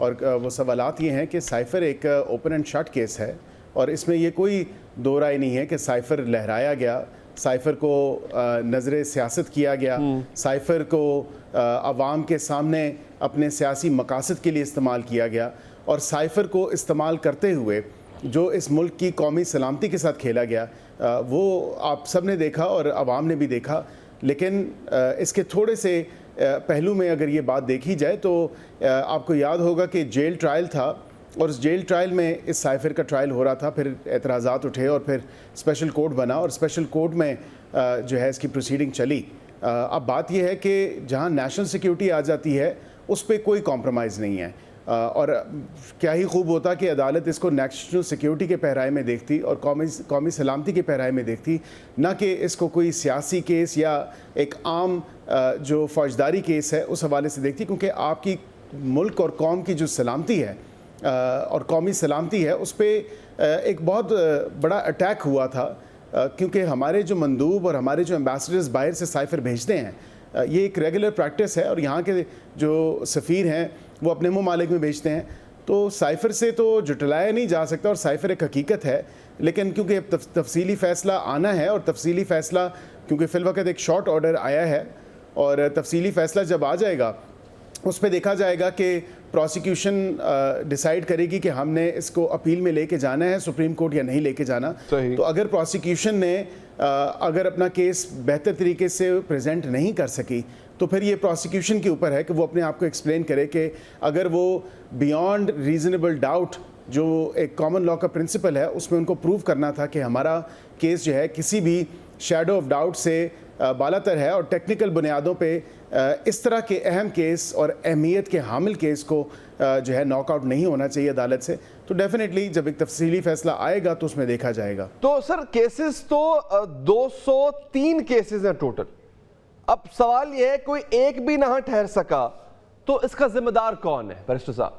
اور وہ سوالات یہ ہیں کہ سائفر ایک اوپن اینڈ شٹ کیس ہے اور اس میں یہ کوئی دو رائے نہیں ہے کہ سائفر لہرایا گیا، سائفر کو نظر سیاست کیا گیا، سائفر کو عوام کے سامنے اپنے سیاسی مقاصد کے لیے استعمال کیا گیا، اور سائفر کو استعمال کرتے ہوئے جو اس ملک کی قومی سلامتی کے ساتھ کھیلا گیا وہ آپ سب نے دیکھا اور عوام نے بھی دیکھا۔ لیکن اس کے تھوڑے سے پہلو میں اگر یہ بات دیکھی جائے تو آپ کو یاد ہوگا کہ جیل ٹرائل تھا اور اس جیل ٹرائل میں اس سائفر کا ٹرائل ہو رہا تھا، پھر اعتراضات اٹھے اور پھر اسپیشل کورٹ بنا اور اسپیشل کورٹ میں جو ہے اس کی پروسیڈنگ چلی۔ اب بات یہ ہے کہ جہاں نیشنل سیکیورٹی آ جاتی ہے اس پہ کوئی کمپرومائز نہیں ہے، اور کیا ہی خوب ہوتا کہ عدالت اس کو نیشنل سیکیورٹی کے پہرائے میں دیکھتی اور قومی سلامتی کے پہرائے میں دیکھتی، نہ کہ اس کو کوئی سیاسی کیس یا ایک عام جو فوجداری کیس ہے اس حوالے سے دیکھتی، کیونکہ آپ کی ملک اور قوم کی جو سلامتی ہے اور قومی سلامتی ہے اس پہ ایک بہت بڑا اٹیک ہوا تھا، کیونکہ ہمارے جو مندوب اور ہمارے جو ایمبیسڈرز باہر سے سائفر بھیجتے ہیں یہ ایک ریگولر پریکٹس ہے، اور یہاں کے جو سفیر ہیں وہ اپنے ممالک میں بھیجتے ہیں، تو سائفر سے تو جٹلایا نہیں جا سکتا، اور سائفر ایک حقیقت ہے۔ لیکن کیونکہ تفصیلی فیصلہ آنا ہے اور تفصیلی فیصلہ کیونکہ فی الوقت ایک شارٹ آرڈر آیا ہے، اور تفصیلی فیصلہ جب آ جائے گا اس پہ دیکھا جائے گا کہ پروسیکیوشن ڈیسائیڈ کرے گی کہ ہم نے اس کو اپیل میں لے کے جانا ہے سپریم کورٹ یا نہیں لے کے جانا۔ تو اگر پروسیکیوشن نے اگر اپنا کیس بہتر طریقے سے پریزنٹ نہیں کر سکی تو پھر یہ پروسیکیوشن کے اوپر ہے کہ وہ اپنے آپ کو ایکسپلین کرے کہ اگر وہ بیانڈ ریزنیبل ڈاؤٹ جو ایک کامن لاء کا پرنسپل ہے اس میں ان کو پروو کرنا تھا کہ ہمارا کیس جو ہے کسی بھی شیڈو آف ڈاؤٹ سے بالاتر ہے، اور ٹیکنیکل بنیادوں پہ اس طرح کے اہم کیس اور اہمیت کے حامل کیس کو جو ہے ناک آؤٹ نہیں ہونا چاہیے عدالت سے۔ تو ڈیفینیٹلی جب ایک تفصیلی فیصلہ آئے گا تو اس میں دیکھا جائے گا۔ تو سر کیسز تو 203 کیسز ہیں ٹوٹل، اب سوال یہ ہے کوئی ایک بھی نہ ٹھہر سکا تو اس کا ذمہ دار کون ہے بیرسٹر صاحب؟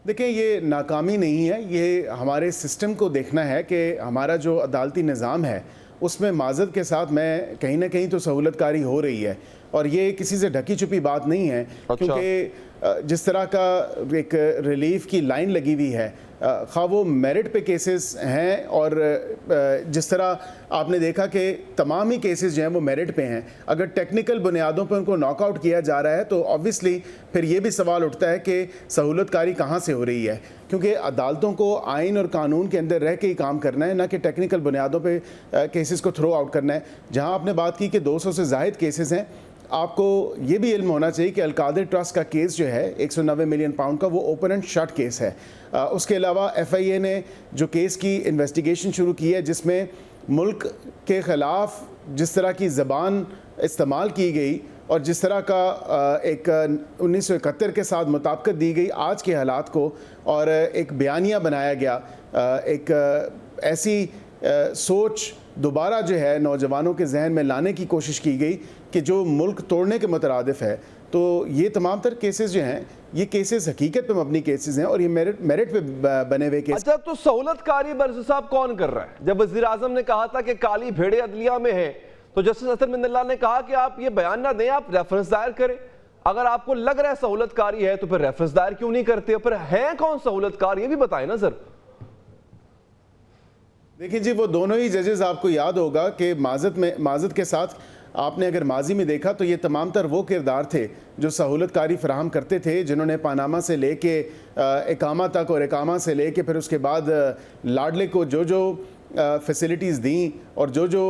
دیکھیں یہ ناکامی نہیں ہے، یہ ہمارے سسٹم کو دیکھنا ہے کہ ہمارا جو عدالتی نظام ہے اس میں معذرت کے ساتھ میں کہیں نہ کہیں تو سہولت کاری ہو رہی ہے، اور یہ کسی سے ڈھکی چھپی بات نہیں ہے، کیونکہ جس طرح کا ایک ریلیف کی لائن لگی ہوئی ہے، خواہ وہ میرٹ پہ کیسز ہیں، اور جس طرح آپ نے دیکھا کہ تمام ہی کیسز جو ہیں وہ میرٹ پہ ہیں، اگر ٹیکنیکل بنیادوں پہ ان کو ناک آؤٹ کیا جا رہا ہے تو آبویسلی پھر یہ بھی سوال اٹھتا ہے کہ سہولت کاری کہاں سے ہو رہی ہے، کیونکہ عدالتوں کو آئین اور قانون کے اندر رہ کے ہی کام کرنا ہے، نہ کہ ٹیکنیکل بنیادوں پہ کیسز کو تھرو آؤٹ کرنا ہے۔ جہاں آپ نے بات کی کہ 200 سے زائد کیسز ہیں، آپ کو یہ بھی علم ہونا چاہیے کہ القادر ٹرسٹ کا کیس جو ہے 190 ملین پاؤنڈ کا وہ اوپن اینڈ شٹ کیس ہے۔ اس کے علاوہ ایف آئی اے نے جو کیس کی انویسٹیگیشن شروع کی ہے جس میں ملک کے خلاف جس طرح کی زبان استعمال کی گئی اور جس طرح کا ایک 1971 کے ساتھ مطابقت دی گئی آج کے حالات کو، اور ایک بیانیہ بنایا گیا، ایک ایسی سوچ دوبارہ جو ہے نوجوانوں کے ذہن میں لانے کی کوشش کی گئی کہ جو ملک توڑنے کے مترادف ہے، تو یہ تمام تر کیسز جو ہیں یہ کیسز حقیقت پہ مبنی کیسز ہیں اور یہ میرٹ پہ بنے ہوئے کیسز۔ اچھا تو سہولت کاری برسٹر صاحب کون کر رہا ہے؟ جب وزیر اعظم نے کہا تھا کہ کالی بھیڑیں عدلیہ میں ہیں تو جسٹس اطہر من اللہ نے کہا کہ آپ یہ بیان نہ دیں، آپ ریفرنس دائر کریں، اگر آپ کو لگ رہا ہے سہولت کاری ہے تو پھر ریفرنس دائر کیوں نہیں کرتے؟ پھر ہیں کون سہولت کار یہ بھی بتائیں نا سر۔ دیکھیں جی وہ دونوں ہی ججز آپ کو یاد ہوگا کہ معذرت کے ساتھ آپ نے اگر ماضی میں دیکھا تو یہ تمام تر وہ کردار تھے جو سہولت کاری فراہم کرتے تھے، جنہوں نے پاناما سے لے کے اقامہ تک اور اقامہ سے لے کے پھر اس کے بعد لاڈلے کو جو فیسلٹیز دیں اور جو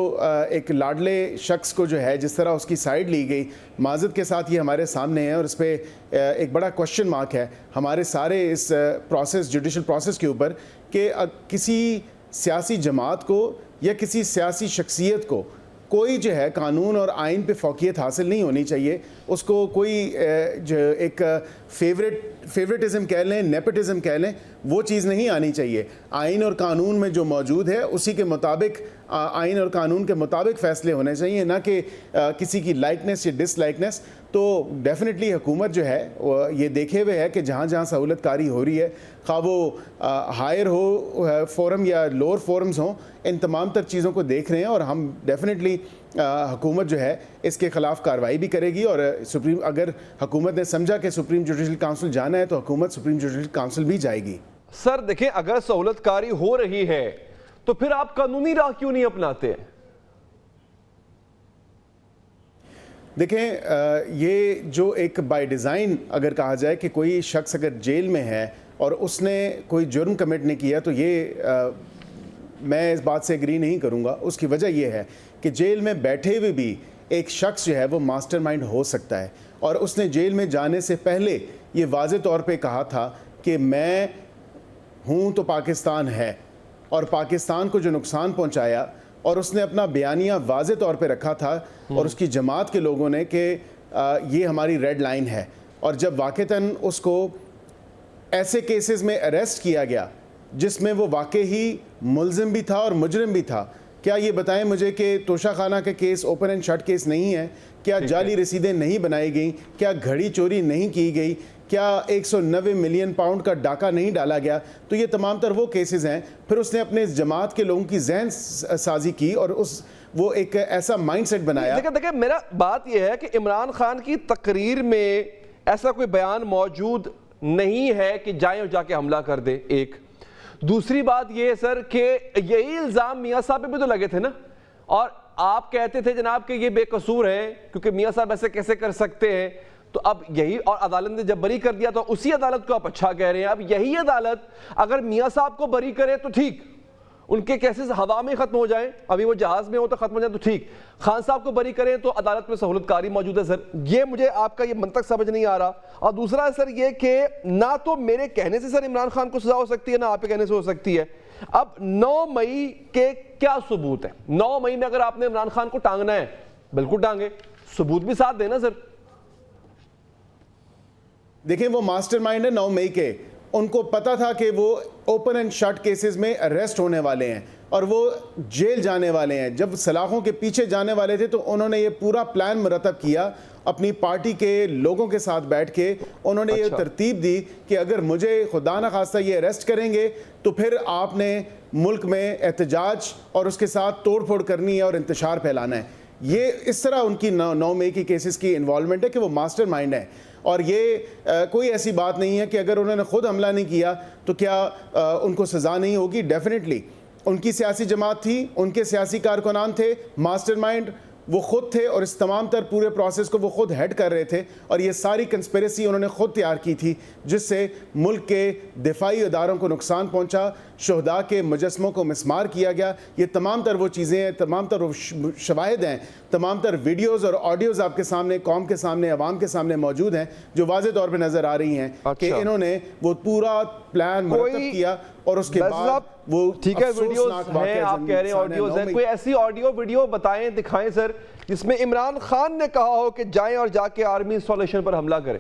ایک لاڈلے شخص کو جو ہے جس طرح اس کی سائیڈ لی گئی، معذرت کے ساتھ یہ ہمارے سامنے ہے اور اس پہ ایک بڑا کوشچن مارک ہے ہمارے سارے اس پروسیس جوڈیشل پروسیس کے اوپر کہ کسی سیاسی جماعت کو یا کسی سیاسی شخصیت کو کوئی جو ہے قانون اور آئین پہ فوقیت حاصل نہیں ہونی چاہیے، اس کو کوئی جو ایک فیوریٹزم کہہ لیں، نیپوٹزم کہہ لیں، وہ چیز نہیں آنی چاہیے۔ آئین اور قانون میں جو موجود ہے اسی کے مطابق آئین اور قانون کے مطابق فیصلے ہونے چاہیے، نہ کہ کسی کی لائکنس یا ڈس لائکنس. تو ڈیفینیٹلی حکومت جو ہے وہ یہ دیکھے ہوئے ہے کہ جہاں جہاں سہولت کاری ہو رہی ہے، خواہ وہ ہائر ہو فورم یا لوور فورمز ہوں، ان تمام تر چیزوں کو دیکھ رہے ہیں. اور ہم ڈیفینیٹلی حکومت جو ہے اس کے خلاف کارروائی بھی کرے گی. اور اگر حکومت نے سمجھا کہ سپریم جوڈیشل کونسل جانا ہے تو حکومت سپریم جوڈیشل کونسل بھی جائے گی. سر دیکھیں، اگر سہولت کاری ہو رہی ہے تو پھر آپ قانونی راہ کیوں نہیں اپناتے؟ دیکھیں، یہ جو ایک بائی ڈیزائن اگر کہا جائے کہ کوئی شخص اگر جیل میں ہے اور اس نے کوئی جرم کمٹ نہیں کیا، تو یہ میں اس بات سے اگری نہیں کروں گا. اس کی وجہ یہ ہے کہ جیل میں بیٹھے ہوئے بھی ایک شخص جو ہے وہ ماسٹر مائنڈ ہو سکتا ہے، اور اس نے جیل میں جانے سے پہلے یہ واضح طور پہ کہا تھا کہ میں ہوں تو پاکستان ہے، اور پاکستان کو جو نقصان پہنچایا، اور اس نے اپنا بیانیہ واضح طور پہ رکھا تھا اور اس کی جماعت کے لوگوں نے کہ یہ ہماری ریڈ لائن ہے. اور جب واقعتاً اس کو ایسے کیسز میں اریسٹ کیا گیا جس میں وہ واقعی ملزم بھی تھا اور مجرم بھی تھا. کیا یہ بتائیں مجھے کہ توشہ خانہ کے case open and shut case نہیں ہے؟ کیا جعلی رسیدیں نہیں بنائی گئیں؟ کیا گھڑی چوری نہیں کی گئی؟ کیا 190 ملین پاؤنڈ کا ڈاکہ نہیں ڈالا گیا؟ تو یہ تمام تر وہ کیسز ہیں. پھر اس نے اپنے جماعت کے لوگوں کی ذہن سازی کی اور وہ ایک ایسا مائنڈ سیٹ بنایا. دیکھیں میرا بات یہ ہے کہ عمران خان کی تقریر میں ایسا کوئی بیان موجود نہیں ہے کہ جائیں اور جا کے حملہ کر دے. ایک دوسری بات یہ ہے سر کہ یہی الزام میاں صاحب پہ بھی تو لگے تھے نا، اور آپ کہتے تھے جناب کہ یہ بے قصور ہیں کیونکہ میاں صاحب ایسے کیسے کر سکتے ہیں. تو اب یہی، اور عدالت نے جب بری کر دیا تو اسی عدالت کو آپ اچھا کہہ رہے ہیں. اب یہی عدالت اگر میاں صاحب کو بری کرے تو ٹھیک، ان کے کیسز ہوا میں ختم ہو جائیں، ابھی وہ جہاز میں ہو تو ختم ہو جائیں تو ٹھیک. خان صاحب کو بری کریں تو عدالت میں سہولت کاری موجود ہے. سر یہ مجھے آپ کا یہ منطق سمجھ نہیں آ رہا. اور دوسرا سر یہ کہ نہ تو میرے کہنے سے سر عمران خان کو سزا ہو سکتی ہے، نہ آپ کے کہنے سے ہو سکتی ہے. اب 9 مئی کے کیا ثبوت ہے؟ 9 مئی میں اگر آپ نے عمران خان کو ٹانگنا ہے بالکل ٹانگے، ثبوت بھی ساتھ دینا سر. دیکھیں وہ ماسٹر مائنڈ ہے 9 مئی کے. ان کو پتا تھا کہ وہ اوپن اینڈ شٹ کیسز میں اریسٹ ہونے والے ہیں اور وہ جیل جانے والے ہیں. جب سلاخوں کے پیچھے جانے والے تھے تو انہوں نے یہ پورا پلان مرتب کیا اپنی پارٹی کے لوگوں کے ساتھ بیٹھ کے. انہوں نے یہ ترتیب دی کہ اگر مجھے خدا نہ خواستہ یہ اریسٹ کریں گے تو پھر آپ نے ملک میں احتجاج اور اس کے ساتھ توڑ پھوڑ کرنی ہے اور انتشار پھیلانا ہے. یہ اس طرح ان کی 9 مئی کی کیسز کی انوالومنٹ ہے کہ وہ ماسٹر مائنڈ ہے. اور یہ کوئی ایسی بات نہیں ہے کہ اگر انہوں نے خود حملہ نہیں کیا تو کیا ان کو سزا نہیں ہوگی. ڈیفینیٹلی ان کی سیاسی جماعت تھی، ان کے سیاسی کارکنان تھے، ماسٹر مائنڈ وہ خود تھے اور اس تمام تر پورے پروسیس کو وہ خود ہیڈ کر رہے تھے. اور یہ ساری کنسپیریسی انہوں نے خود تیار کی تھی جس سے ملک کے دفاعی اداروں کو نقصان پہنچا، شہداء کے مجسموں کو مسمار کیا گیا. یہ تمام تر وہ چیزیں ہیں، تمام تر وہ شواہد ہیں، تمام تر ویڈیوز اور آڈیوز آپ کے سامنے، قوم کے سامنے، عوام کے سامنے موجود ہیں جو واضح طور پہ نظر آ رہی ہیں کہ انہوں نے وہ پورا پلان مرتب کیا. اور اس کے بعد وہ ٹھیک ہے ویڈیوز ہیں، آپ کہہ رہے ہیں آڈیوز ہیں، کوئی ایسی آڈیو ویڈیو بتائیں، دکھائیں سر جس میں عمران خان نے کہا ہو کہ جائیں اور جا کے آرمی انسٹالیشن پر حملہ کریں.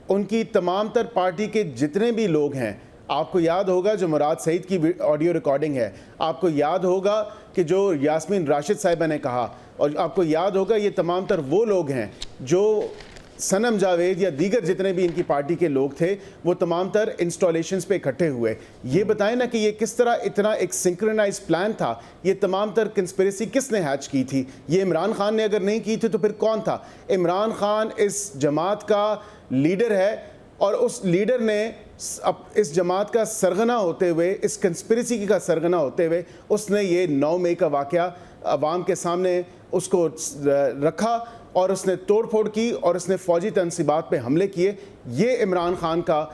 ان کی تمام تر پارٹی کے جتنے بھی لوگ ہیں، آپ کو یاد ہوگا جو مراد سعید کی آڈیو ریکارڈنگ ہے، آپ کو یاد ہوگا کہ جو یاسمین راشد صاحبہ نے کہا، اور آپ کو یاد ہوگا یہ تمام تر وہ لوگ ہیں جو سنم جاوید یا دیگر جتنے بھی ان کی پارٹی کے لوگ تھے وہ تمام تر انسٹالیشنز پہ اکٹھے ہوئے. یہ بتائیں نا کہ یہ کس طرح اتنا ایک سنکرنائز پلان تھا. یہ تمام تر کنسپیریسی کس نے ہیچ کی تھی؟ یہ عمران خان نے اگر نہیں کی تھی تو پھر کون تھا؟ عمران خان اس جماعت کا لیڈر ہے اور اس لیڈر نے اس جماعت کا سرغنہ ہوتے ہوئے، اس کنسپیریسی کا سرغنہ ہوتے ہوئے اس نے یہ 9 مئی کا واقعہ عوام کے سامنے اس کو رکھا اور اس نے توڑ پھوڑ کی اور اس نے فوجی تنصیبات پہ حملے کیے. یہ عمران خان کا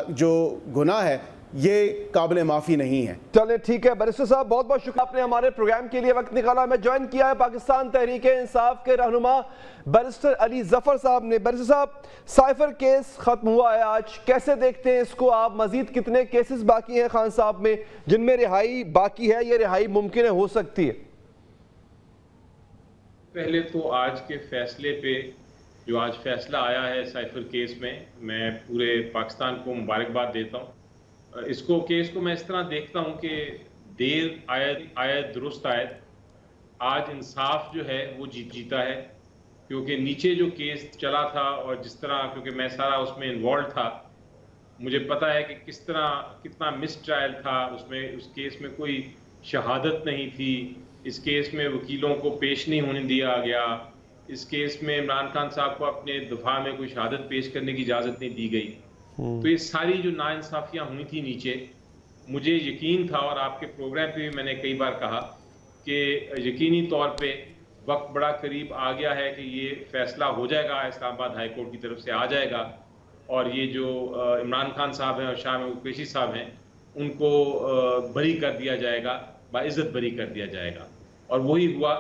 جو گناہ ہے یہ قابل معافی نہیں ہے. چلیں ٹھیک ہے بیرسٹر صاحب، بہت بہت شکریہ آپ نے ہمارے پروگرام کے لیے وقت نکالا. میں جوائن کیا ہے پاکستان تحریک انصاف کے رہنما بیرسٹر علی ظفر صاحب نے. بیرسٹر صاحب، سائفر کیس ختم ہوا ہے آج، کیسے دیکھتے ہیں اس کو آپ؟ مزید کتنے کیسز باقی ہیں خان صاحب میں جن میں رہائی باقی ہے، یہ رہائی ممکن ہے ہو سکتی ہے؟ پہلے تو آج کے فیصلے پہ جو آج فیصلہ آیا ہے سائفر کیس میں پورے پاکستان کو مبارکباد دیتا ہوں. اس کیس کو میں اس طرح دیکھتا ہوں کہ دیر آیت درست آیت. آج انصاف جو ہے وہ جیتا ہے، کیونکہ نیچے جو کیس چلا تھا اور جس طرح، کیونکہ میں سارا اس میں انوالوڈ تھا، مجھے پتہ ہے کہ کس طرح کتنا مس ٹرائل تھا اس میں. اس کیس میں کوئی شہادت نہیں تھی، اس کیس میں وکیلوں کو پیش نہیں ہونے دیا گیا، اس کیس میں عمران خان صاحب کو اپنے دفاع میں کوئی شہادت پیش کرنے کی اجازت نہیں دی گئی. تو یہ ساری جو ناانصافیاں ہوئی تھی نیچے، مجھے یقین تھا، اور آپ کے پروگرام پہ بھی میں نے کئی بار کہا کہ یقینی طور پہ وقت بڑا قریب آ گیا ہے کہ یہ فیصلہ ہو جائے گا، اسلام آباد ہائی کورٹ کی طرف سے آ جائے گا، اور یہ جو عمران خان صاحب ہیں اور شاہ محمود قریشی صاحب ہیں ان کو بری کر دیا جائے گا، باعزت بری کر دیا جائے گا. اور وہی ہوا.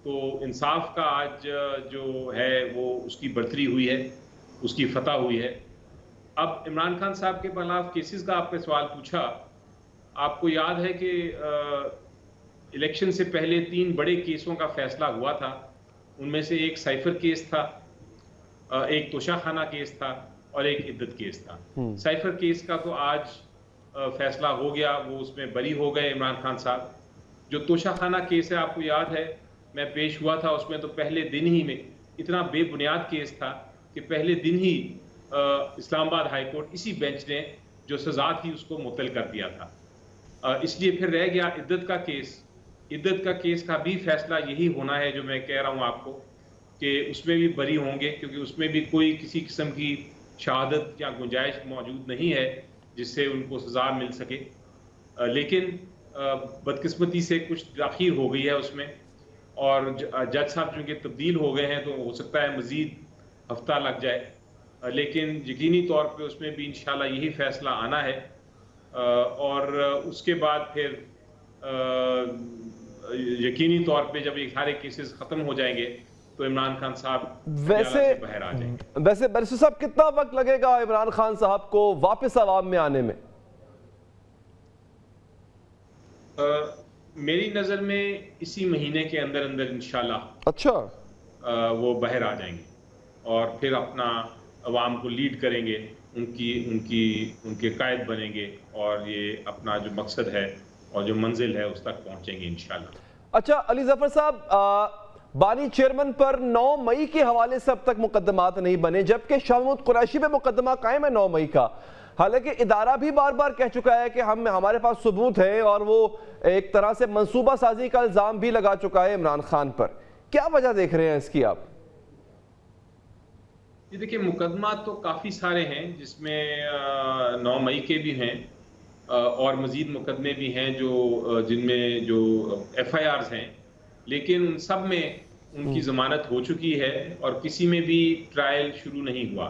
تو انصاف کا آج جو ہے وہ اس کی برتری ہوئی ہے، اس کی فتح ہوئی ہے. اب عمران خان صاحب کے خلاف کیسز کا آپ نے سوال پوچھا. آپ کو یاد ہے کہ الیکشن سے پہلے 3 بڑے کیسوں کا فیصلہ ہوا تھا. ان میں سے ایک سائفر کیس تھا، ایک توشہ خانہ کیس تھا، اور ایک عدت کیس تھا. سائفر کیس کا تو آج فیصلہ ہو گیا، وہ اس میں بری ہو گئے عمران خان صاحب. جو توشہ خانہ کیس ہے، آپ کو یاد ہے میں پیش ہوا تھا اس میں، تو پہلے دن ہی میں اتنا بے بنیاد کیس تھا کہ پہلے دن ہی اسلام آباد ہائی کورٹ اسی بینچ نے جو سزا تھی اس کو معطل کر دیا تھا. اس لیے پھر رہ گیا عدت کا کیس. عدت کا کیس کا بھی فیصلہ یہی ہونا ہے جو میں کہہ رہا ہوں آپ کو، کہ اس میں بھی بری ہوں گے، کیونکہ اس میں بھی کوئی کسی قسم کی شہادت یا گنجائش موجود نہیں ہے جس سے ان کو سزا مل سکے. لیکن بدقسمتی سے کچھ تاخیر ہو گئی ہے اس میں، اور جج صاحب چونکہ تبدیل ہو گئے ہیں تو ہو سکتا ہے مزید ہفتہ لگ جائے. لیکن یقینی طور پہ اس میں بھی انشاءاللہ یہی فیصلہ آنا ہے. اور اس کے بعد پھر یقینی طور پہ جب یہ سارے کیسز ختم ہو جائیں گے تو عمران خان صاحب سے باہر آ جائیں گے. ویسے بیرسٹر صاحب کتنا وقت لگے گا عمران خان صاحب کو واپس عوام میں آنے میں؟ میری نظر میں اسی مہینے کے اندر انشاءاللہ اچھا وہ باہر آ جائیں گے اور پھر اپنا عوام کو لیڈ کریں گے، ان کے قائد بنیں گے، اور یہ اپنا جو مقصد ہے اور جو منزل ہے اس تک پہنچیں گے انشاءاللہ. اچھا علی ظفر صاحب، بانی چیئرمین پر 9 مئی کے حوالے سے اب تک مقدمات نہیں بنے، جبکہ شاہ محمود قریشی پہ مقدمہ قائم ہے 9 مئی کا. حالانکہ ادارہ بھی بار بار کہہ چکا ہے کہ ہمارے پاس ثبوت ہے، اور وہ ایک طرح سے منصوبہ سازی کا الزام بھی لگا چکا ہے عمران خان پر. کیا وجہ دیکھ رہے ہیں اس کی آپ؟ یہ دیکھیں، مقدمات تو کافی سارے ہیں، جس میں 9 مئی کے بھی ہیں اور مزید مقدمے بھی ہیں جن میں جو ایف آئی آرز ہیں، لیکن ان سب میں ان کی ضمانت ہو چکی ہے اور کسی میں بھی ٹرائل شروع نہیں ہوا،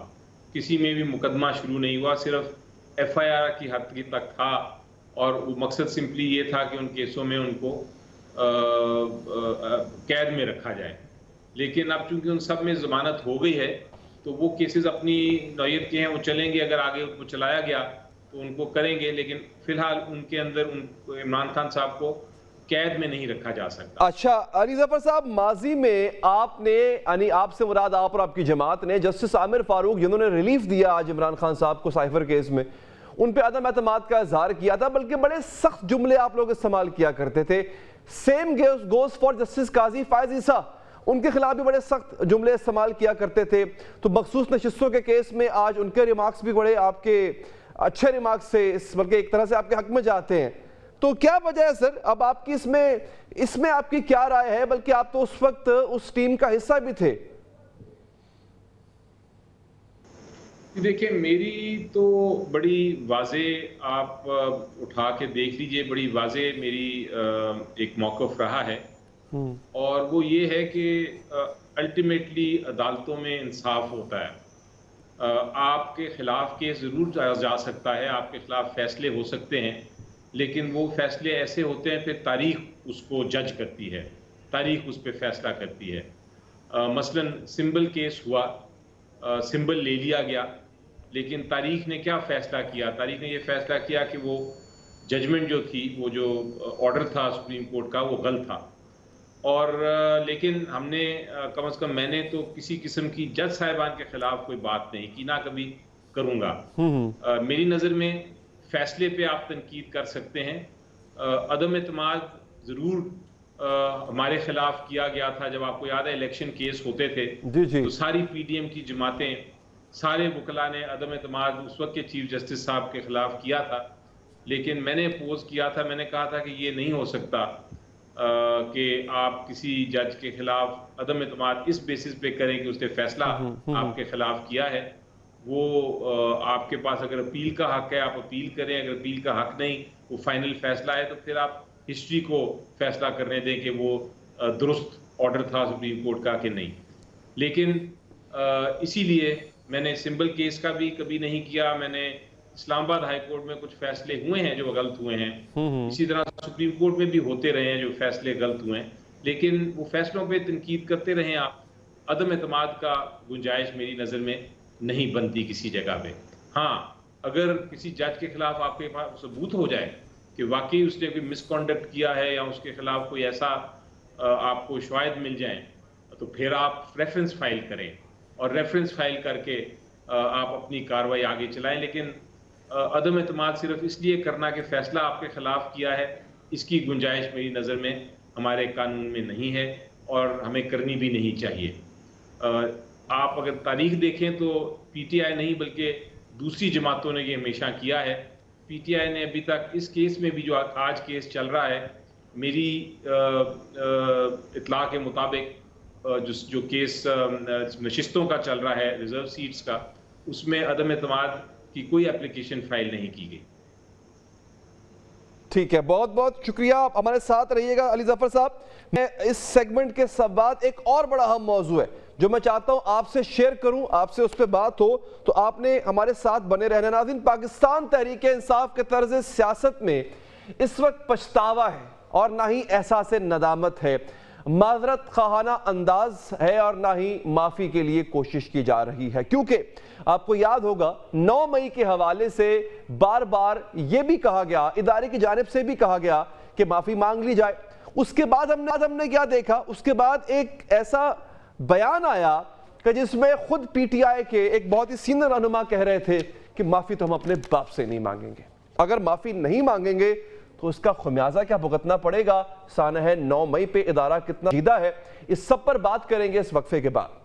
کسی میں بھی مقدمہ شروع نہیں ہوا. صرف ایف آئی آر کی حد تک تھا، اور وہ مقصد سمپلی یہ تھا کہ ان کیسوں میں ان کو قید میں رکھا جائے. لیکن اب چونکہ ان سب میں ضمانت ہو گئی ہے تو وہ کیسز اپنی نوعیت کے ہیں، وہ چلیں گے. اگر آگے ان کو چلایا گیا تو ان کو کریں گے، لیکن فی الحال ان کے اندر عمران خان صاحب کو قید میں نہیں رکھا جا سکتا. اچھا علی ظفر صاحب، ماضی میں آپ نے، یعنی آپ سے مراد آپ اور آپ کی جماعت نے، جسٹس عامر فاروق جنہوں نے ریلیف دیا آج عمران خان صاحب کو سائفر کیس میں، ان پہ عدم اعتماد کا اظہار کیا تھا، بلکہ بڑے سخت جملے آپ لوگ استعمال کیا کرتے تھے. سیم گوز فار جسٹس قاضی فائز عیسیٰ، ان کے خلاف بھی بڑے سخت جملے استعمال کیا کرتے تھے. تو مخصوص نشستوں کے کیس میں آج ان کے ریمارکس بھی بڑے آپ کے اچھے ریمارکس سے، بلکہ ایک طرح سے آپ کے حق میں جاتے ہیں. تو کیا وجہ ہے سر؟ اب آپ کی اس میں آپ کی کیا رائے ہے؟ بلکہ آپ تو اس وقت اس ٹیم کا حصہ بھی تھے. دیکھیں، میری تو بڑی واضح، آپ اٹھا کے دیکھ لیجئے، بڑی واضح میری ایک موقف رہا ہے، اور وہ یہ ہے کہ الٹیمیٹلی عدالتوں میں انصاف ہوتا ہے. آپ کے خلاف کیس ضرور جا سکتا ہے، آپ کے خلاف فیصلے ہو سکتے ہیں، لیکن وہ فیصلے ایسے ہوتے ہیں پھر تاریخ اس کو جج کرتی ہے، تاریخ اس پہ فیصلہ کرتی ہے. مثلاً سمبل کیس ہوا، سمبل لے لیا گیا، لیکن تاریخ نے کیا فیصلہ کیا؟ تاریخ نے یہ فیصلہ کیا کہ وہ ججمنٹ جو تھی، وہ جو آرڈر تھا سپریم کورٹ کا، وہ غلط تھا. اور لیکن ہم نے کم از کم، میں نے تو کسی قسم کی جج صاحبان کے خلاف کوئی بات نہیں کی، نہ کبھی کروں گا. میری نظر میں فیصلے پہ آپ تنقید کر سکتے ہیں، عدم اعتماد ضرور ہمارے خلاف کیا گیا تھا. جب آپ کو یاد ہے الیکشن کیس ہوتے تھے تو ساری پی ڈی ایم کی جماعتیں سارے وکلاء نے عدم اعتماد اس وقت کے چیف جسٹس صاحب کے خلاف کیا تھا. لیکن میں نے اپوز کیا تھا, میں نے کہا تھا کہ یہ نہیں ہو سکتا کہ آپ کسی جج کے خلاف عدم اعتماد اس بیسس پہ کریں کہ اس نے فیصلہ آپ کے خلاف کیا ہے. وہ آپ کے پاس اگر اپیل کا حق ہے آپ اپیل کریں, اگر اپیل کا حق نہیں, وہ فائنل فیصلہ ہے تو پھر آپ ہسٹری کو فیصلہ کرنے دیں کہ وہ درست آرڈر تھا سپریم کورٹ کا کہ نہیں. لیکن اسی لیے میں نے سمبل کیس کا بھی کبھی نہیں کیا. میں نے اسلام آباد ہائی کورٹ میں کچھ فیصلے ہوئے ہیں جو غلط ہوئے ہیں, اسی طرح سپریم کورٹ میں بھی ہوتے رہے ہیں جو فیصلے غلط ہوئے ہیں, لیکن وہ فیصلوں پہ تنقید کرتے رہے آپ. عدم اعتماد کا گنجائش میری نظر میں نہیں بنتی کسی جگہ پہ. ہاں اگر کسی جج کے خلاف آپ کے پاس ثبوت ہو جائے کہ واقعی اس نے کوئی مس کانڈکٹ کیا ہے یا اس کے خلاف کوئی ایسا آپ کو شواہد مل جائیں تو پھر آپ ریفرنس فائل کریں اور ریفرنس فائل کر کے آپ اپنی کارروائی آگے چلائیں. لیکن عدم اعتماد صرف اس لیے کرنا کہ فیصلہ آپ کے خلاف کیا ہے, اس کی گنجائش میری نظر میں ہمارے قانون میں نہیں ہے اور ہمیں کرنی بھی نہیں چاہیے. آپ اگر تاریخ دیکھیں تو پی ٹی آئی نہیں بلکہ دوسری جماعتوں نے یہ ہمیشہ کیا ہے. پی ٹی آئی نے ابھی تک اس کیس میں بھی جو آج کیس چل رہا ہے, میری اطلاع کے مطابق جو کیس نشستوں کا چل رہا ہے ریزرو سیٹس کا, اس میں عدم اعتماد کی کوئی اپلیکیشن فائل نہیں کی گئی. ٹھیک ہے, بہت بہت شکریہ, آپ ہمارے ساتھ رہیے گا علی ظفر صاحب. میں اس سیگمنٹ کے بعد ایک اور بڑا اہم موضوع ہے جو میں چاہتا ہوں آپ سے شیئر کروں, آپ سے اس پہ بات ہو, تو آپ نے ہمارے ساتھ بنے رہنا. ناظرین, پاکستان تحریک انصاف کے طرز سیاست میں اس وقت پچھتاوا ہے اور نہ ہی احساس ندامت ہے, معذرت خواہانہ انداز ہے اور نہ ہی معافی کے لیے کوشش کی جا رہی ہے. کیونکہ آپ کو یاد ہوگا 9 مئی کے حوالے سے بار بار یہ بھی کہا گیا, ادارے کی جانب سے بھی کہا گیا کہ معافی مانگ لی جائے. اس کے بعد ہم نے کیا دیکھا, اس کے بعد ایک ایسا بیان آیا کہ جس میں خود پی ٹی آئی کے ایک بہت ہی سینئر رہنما کہہ رہے تھے کہ معافی تو ہم اپنے باپ سے نہیں مانگیں گے, اگر معافی نہیں مانگیں گے تو اس کا خمیازہ کیا بھگتنا پڑے گا. سانحہ 9 مئی پہ ادارہ کتنا سیدھا ہے, اس سب پر بات کریں گے اس وقفے کے بعد.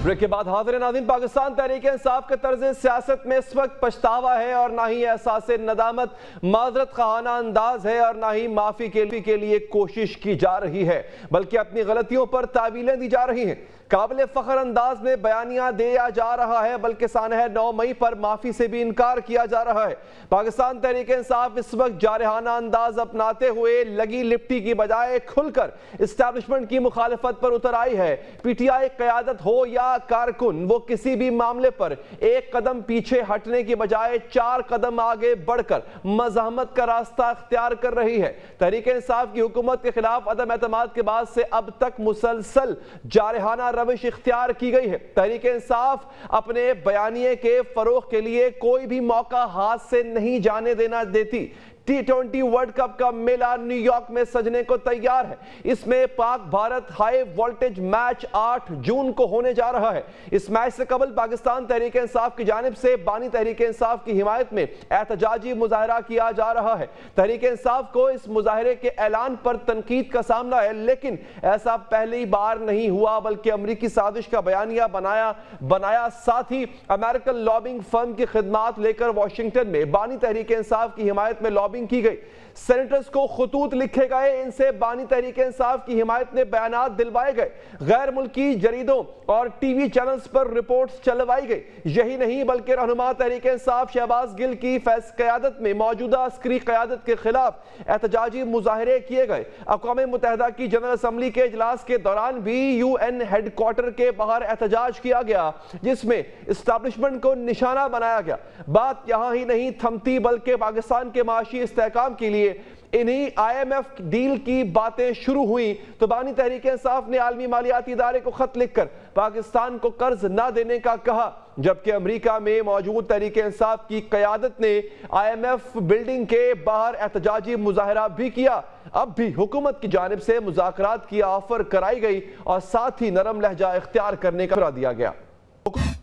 بریک کے بعد حاضر ناظرین, پاکستان تحریک انصاف کے طرز سیاست میں اس وقت پچھتاوا ہے اور نہ ہی احساس ندامت, معذرت خواہانہ انداز ہے اور نہ ہی معافی کے لیے کوشش کی جا رہی ہے, بلکہ اپنی غلطیوں پر تعویلیں دی جا رہی ہیں. قابل فخر انداز میں بیانیہ دیا جا رہا ہے, بلکہ سانحہ 9 مئی پر معافی سے بھی انکار کیا جا رہا ہے. پاکستان تحریک انصاف اس وقت جارحانہ انداز اپناتے ہوئے لگی لپٹی کی بجائے کھل کر اسٹیبلشمنٹ کی مخالفت پر اتر آئی ہے. پی ٹی آئی قیادت ہو یا کارکن, وہ کسی بھی معاملے پر ایک قدم پیچھے ہٹنے کی بجائے 4 قدم آگے بڑھ کر مزاحمت کا راستہ اختیار کر رہی ہے. تحریک انصاف کی حکومت کے خلاف عدم اعتماد کے بعد سے اب تک مسلسل جارحانہ روش اختیار کی گئی ہے. تحریک انصاف اپنے بیانیے کے فروغ کے لیے کوئی بھی موقع ہاتھ سے نہیں جانے دینا دیتی. T20 ورلڈ کپ کا میلہ نیو یارک میں سجنے کو تیار ہے. اس میں پاک بھارت ہائی وولٹیج میچ 8 جون کو ہونے جا رہا ہے. اس میچ سے قبل پاکستان تحریک انصاف کی جانب سے بانی تحریک انصاف کی حمایت میں احتجاجی مظاہرہ کیا جا رہا ہے. تحریک انصاف کو اس مظاہرے کے اعلان پر تنقید کا سامنا ہے, لیکن ایسا پہلی بار نہیں ہوا بلکہ امریکی سازش کا بیانیہ بنایا. ساتھ ہی امریکن لابنگ فرم کی خدمات لے کر واشنگٹن میں بانی تحریک انصاف کی حمایت میں لابنگ کی گئی. سینیٹرز کو خطوط لکھے گئے, ان سے بانی تحریک انصاف کی حمایت میں بیانات دلوائے گئے, غیر ملکی جریدوں اور ٹی وی چینلز پر رپورٹس چلوائی گئی. یہی نہیں بلکہ رہنما تحریک انصاف شہباز گل کی قیادت میں موجودہ عسکری قیادت کے خلاف احتجاجی مظاہرے کیے گئے. اقوام متحدہ کی جنرل اسمبلی کے اجلاس کے دوران بھی یو این ہیڈ کوارٹر کے باہر احتجاج کیا گیا, جس میں اسٹیبلشمنٹ کو نشانہ بنایا گیا. بات یہاں ہی نہیں تھمتی بلکہ پاکستان کے معاشی استحکام کے لیے انہی آئی ایم ایف ڈیل کی باتیں شروع ہوئیں تو بانی تحریک انصاف نے عالمی مالیاتی ادارے کو خط لکھ کر پاکستان کو قرض نہ دینے کا کہا, جبکہ امریکہ میں موجود تحریک انصاف کی قیادت نے آئی ایم ایف بلڈنگ کے باہر احتجاجی مظاہرہ بھی کیا. اب بھی حکومت کی جانب سے مذاکرات کی آفر کرائی گئی اور ساتھ ہی نرم لہجہ اختیار کرنے کا دیا گیا.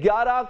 11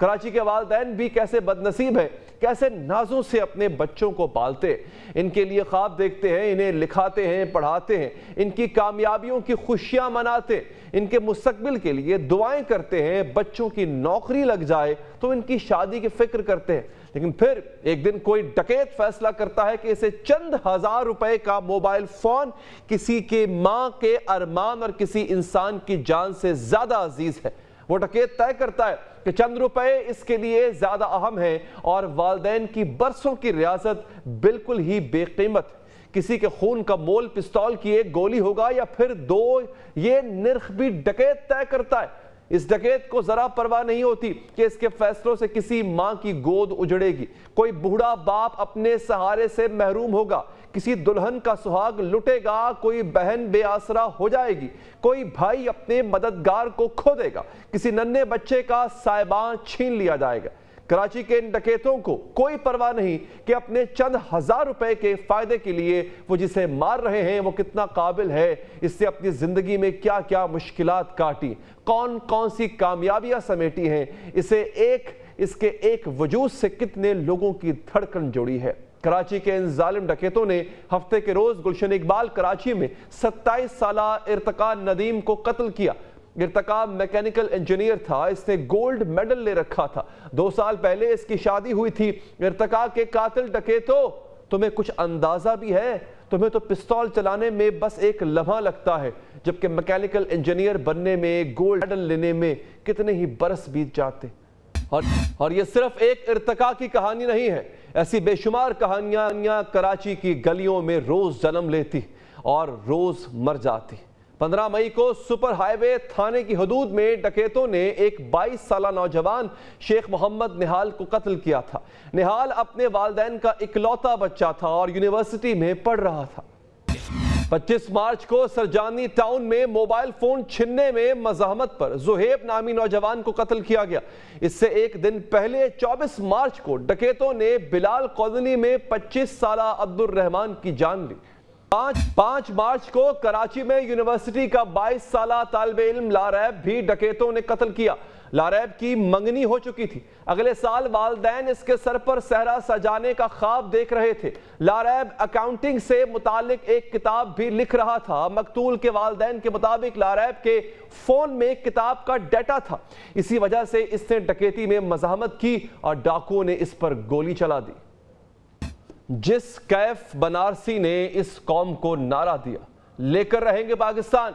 کراچی کے والدین بھی کیسے بدنصیب ہیں، کیسے نازوں سے اپنے بچوں کو پالتے، ان کے لیے خواب دیکھتے ہیں، انہیں لکھاتے ہیں، پڑھاتے ہیں، ان کی کامیابیوں کی خوشیاں مناتے، ان کے مستقبل کے لیے دعائیں کرتے ہیں، بچوں کی نوکری لگ جائے تو ان کی شادی کی فکر کرتے ہیں، لیکن پھر ایک دن کوئی ڈکیت فیصلہ کرتا ہے کہ اسے چند ہزار روپے کا موبائل فون کسی کے ماں کے ارمان اور کسی انسان کی جان سے زیادہ عزیز ہے۔ وہ ڈکیت طے کرتا ہے کہ چند روپے اس کے لیے زیادہ اہم ہیں اور والدین کی برسوں کی ریاضت بالکل ہی بے قیمت ہے۔ کسی کے خون کا مول پستول کی ایک گولی ہوگا یا پھر دو، یہ نرخ بھی ڈکیت طے کرتا ہے۔ اس ڈکیت کو ذرا پرواہ نہیں ہوتی کہ اس کے فیصلوں سے کسی ماں کی گود اجڑے گی، کوئی بوڑھا باپ اپنے سہارے سے محروم ہوگا، کسی دلہن کا سہاگ لٹے گا، کوئی بہن بے آسرا ہو جائے گی، کوئی بھائی اپنے مددگار کو کھو دے گا، کسی ننھے بچے کا سائبان چھین لیا جائے گا۔ کراچی کے ان ڈکیتوں کو کوئی پرواہ نہیں کہ اپنے چند ہزار روپے کے فائدے کے لیے وہ جسے مار رہے ہیں وہ کتنا قابل ہے، اس سے اپنی زندگی میں کیا کیا مشکلات کاٹی، کون کون سی کامیابیاں سمیٹی ہیں، اس کے ایک وجود سے کتنے لوگوں کی دھڑکن جڑی ہے۔ کراچی کے ان ظالم ڈکیتوں نے ہفتے کے روز گلشن اقبال کراچی میں 27 سالہ ارتقا ندیم کو قتل کیا۔ ارتقا میکینیکل انجینئر تھا، اس نے گولڈ میڈل لے رکھا تھا، 2 سال پہلے اس کی شادی ہوئی تھی۔ ارتقا کے قاتل ڈکیتوں، تمہیں کچھ اندازہ بھی ہے؟ تمہیں تو پستول چلانے میں بس ایک لمحہ لگتا ہے، جبکہ میکینیکل انجینئر بننے میں، گولڈ میڈل لینے میں کتنے ہی برس بیت جاتے۔ اور یہ صرف ایک ارتقا کی کہانی نہیں ہے، ایسی بے شمار کہانیاں کراچی کی گلیوں میں روز جنم لیتی اور روز مر جاتی۔ 15 مئی کو سپر ہائی وے تھانے کی حدود میں ڈکیتوں نے ایک 22 سالہ نوجوان شیخ محمد نہال کو قتل کیا تھا۔ نہال اپنے والدین کا اکلوتا بچہ تھا اور یونیورسٹی میں پڑھ رہا تھا۔ 25 مارچ کو سرجانی ٹاؤن میں موبائل فون چھننے میں مزاحمت پر زہیب نامی نوجوان کو قتل کیا گیا۔ اس سے ایک دن پہلے 24 مارچ کو ڈکیتوں نے بلال کالونی میں 25 سالہ عبد الرحمان کی جان لی۔ 5 مارچ کو کراچی میں یونیورسٹی کا 22 سالہ طالب علم لاریب بھی ڈکیتوں نے قتل کیا۔ لاریب کی منگنی ہو چکی تھی، اگلے سال والدین اس کے سر پر صحرا سجانے کا خواب دیکھ رہے تھے۔ لاریب اکاؤنٹنگ سے متعلق ایک کتاب بھی لکھ رہا تھا۔ مقتول کے والدین کے مطابق لاریب کے فون میں کتاب کا ڈیٹا تھا، اسی وجہ سے اس نے ڈکیتی میں مزاحمت کی اور ڈاکوؤں نے اس پر گولی چلا دی۔ جس کیف بنارسی نے اس قوم کو نعرہ دیا، لے کر رہیں گے پاکستان،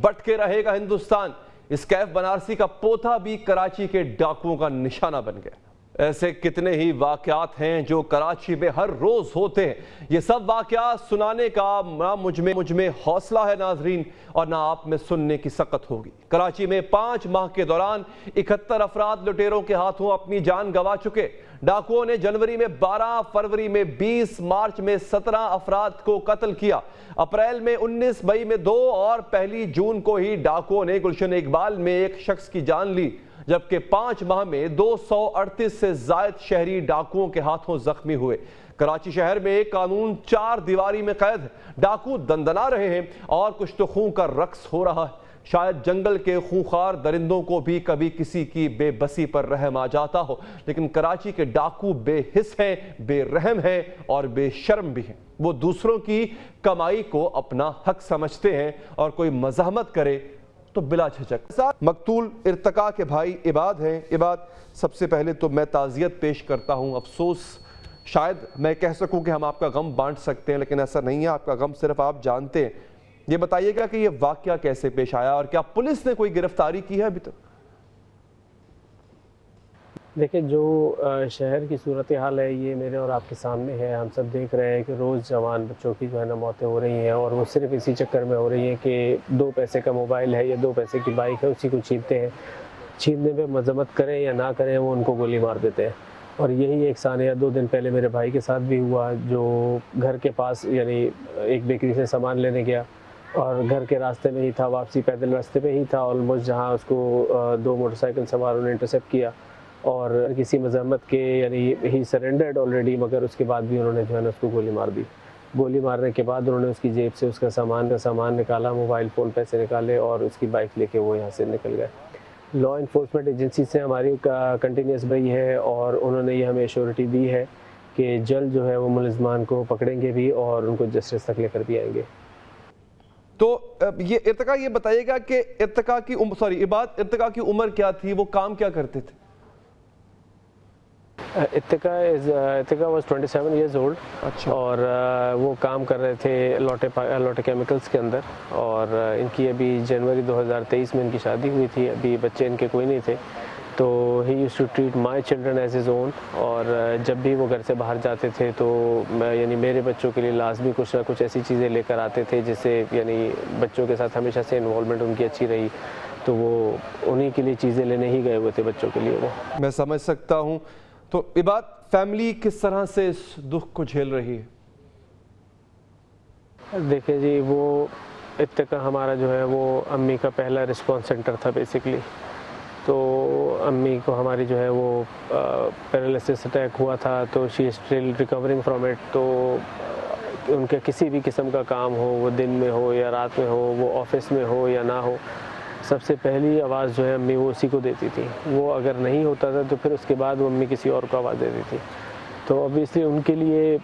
بٹ کے رہے گا ہندوستان، اس کیف بنارسی کا پوتا بھی کراچی کے ڈاکوؤں کا نشانہ بن گیا۔ ایسے کتنے ہی واقعات ہیں جو کراچی میں ہر روز ہوتے ہیں۔ یہ سب واقعات سنانے کا نہ مجھ میں حوصلہ ہے ناظرین، اور نہ آپ میں سننے کی سقت ہوگی۔ کراچی میں 5 ماہ کے دوران 71 افراد لٹیروں کے ہاتھوں اپنی جان گنوا چکے۔ ڈاکوؤں نے جنوری میں 12، فروری میں 20، مارچ میں 17 افراد کو قتل کیا۔ اپریل میں 19، مئی میں 2 اور 1 جون کو ہی ڈاکوؤں نے گلشن اقبال میں ایک شخص کی جان لی، جبکہ 5 ماہ میں 238 سے زائد شہری ڈاکوؤں کے ہاتھوں زخمی ہوئے۔ کراچی شہر میں قانون 4 دیواری میں قید ہے، ڈاکو دندنا رہے ہیں اور کچھ تو خون کا رقص ہو رہا ہے۔ شاید جنگل کے خونخوار درندوں کو بھی کبھی کسی کی بے بسی پر رحم آ جاتا ہو، لیکن کراچی کے ڈاکو بے حس ہیں، بے رحم ہیں اور بے شرم بھی ہیں۔ وہ دوسروں کی کمائی کو اپنا حق سمجھتے ہیں اور کوئی مزاحمت کرے تو بلا جھجک۔ مقتول ارتقا کے بھائی عباد ہیں۔ عباد، سب سے پہلے تو میں تعزیت پیش کرتا ہوں۔ افسوس، شاید میں کہہ سکوں کہ ہم آپ کا غم بانٹ سکتے ہیں، لیکن ایسا نہیں ہے، آپ کا غم صرف آپ جانتے ہیں۔ یہ بتائیے گا کہ یہ واقعہ کیسے پیش آیا اور کیا پولیس نے کوئی گرفتاری کی ہے ابھی تک؟ دیکھیں، جو شہر کی صورتحال ہے یہ میرے اور آپ کے سامنے ہے۔ ہم سب دیکھ رہے ہیں کہ روز جوان بچوں کی جو ہے نا موتیں ہو رہی ہیں، اور وہ صرف اسی چکر میں ہو رہی ہیں کہ 2 پیسے کا موبائل ہے یا 2 پیسے کی بائک ہے، اسی کو چھینتے ہیں۔ چھیننے پہ مذمت کریں یا نہ کریں، وہ ان کو گولی مار دیتے ہیں۔ اور یہی ایک ثانیہ 2 دن پہلے میرے بھائی کے ساتھ بھی ہوا، جو گھر کے پاس یعنی ایک بیکری سے سامان لینے گیا اور گھر کے راستے میں ہی تھا، واپسی پیدل راستے میں ہی تھا آلموسٹ، جہاں اس کو 2 موٹر سائیکل سواروں نے انٹرسیپٹ کیا اور کسی مذمت کے یعنی ہی سرنڈرڈ آلریڈی، مگر اس کے بعد بھی انہوں نے جو ہے نا اس کو گولی مار دی۔ گولی مارنے کے بعد انہوں نے اس کی جیب سے اس کا سامان نکالا، موبائل فون، پیسے نکالے اور اس کی بائک لے کے وہ یہاں سے نکل گئے۔ لا انفورسمنٹ ایجنسی سے ہماری کنٹینیوس رہی ہے اور انہوں نے یہ ہمیں ایشورٹی دی ہے کہ جلد جو ہے وہ ملزمان کو پکڑیں گے بھی اور ان کو جسٹس تک لے کر بھی آئیں گے۔ تو یہ ارتقا یہ بتائیے گا کہ ارتقا کی عمر کیا تھی، وہ کام کیا کرتے تھے؟ ارتقا واز 27 ایئرز اولڈ، اور وہ کام کر رہے تھے لوٹے کیمیکلز کے اندر، اور ان کی ابھی جنوری 2023 میں ان کی شادی ہوئی تھی، ابھی بچے ان کے کوئی نہیں تھے، تو ہی use to treat my children as his own, اور جب بھی وہ گھر سے باہر جاتے تھے تو یعنی میرے بچوں کے لیے لازمی کچھ نہ کچھ ایسی چیزیں لے کر آتے تھے جس سے یعنی بچوں کے ساتھ ہمیشہ سے انوالومنٹ ان کی اچھی رہی، تو وہ انہی کے لیے چیزیں لینے ہی گئے ہوئے تھے بچوں کے لیے۔ وہ میں سمجھ سکتا ہوں۔ تو عباد، فیملی کس طرح سے اس دکھ کو جھیل رہی ہے؟ دیکھیں جی، وہ ارتقا ہمارا جو ہے وہ امی کا پہلا رسپانس سینٹر تھا بیسکلی، تو امی کو ہماری جو ہے وہ پیرالائسس اٹیک ہوا تھا، تو she is still recovering from it, تو ان کے کسی بھی قسم کا کام ہو، وہ دن میں ہو یا رات میں ہو، وہ آفس میں ہو یا نہ ہو، سب سے پہلی آواز جو ہے امی وہ اسی کو دیتی تھی، وہ اگر نہیں ہوتا تھا تو پھر اس کے بعد وہ امی کسی اور کو آواز دیتی تھی، تو اوبیسلی ان کے لیے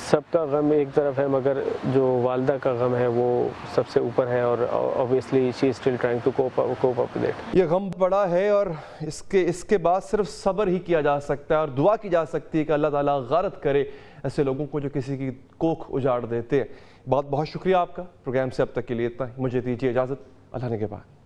سب کا غم ایک طرف ہے مگر جو والدہ کا غم ہے وہ سب سے اوپر ہے، اور obviously she is still trying to cope up with it. یہ غم بڑا ہے اور اس کے بعد صرف صبر ہی کیا جا سکتا ہے اور دعا کی جا سکتی ہے کہ اللہ تعالیٰ غارت کرے ایسے لوگوں کو جو کسی کی کوکھ اجاڑ دیتے ہیں۔ بہت بہت شکریہ آپ کا، پروگرام سے اب تک کے لیے اتنا ہی، مجھے دیجیے اجازت، اللہ نے کے بعد۔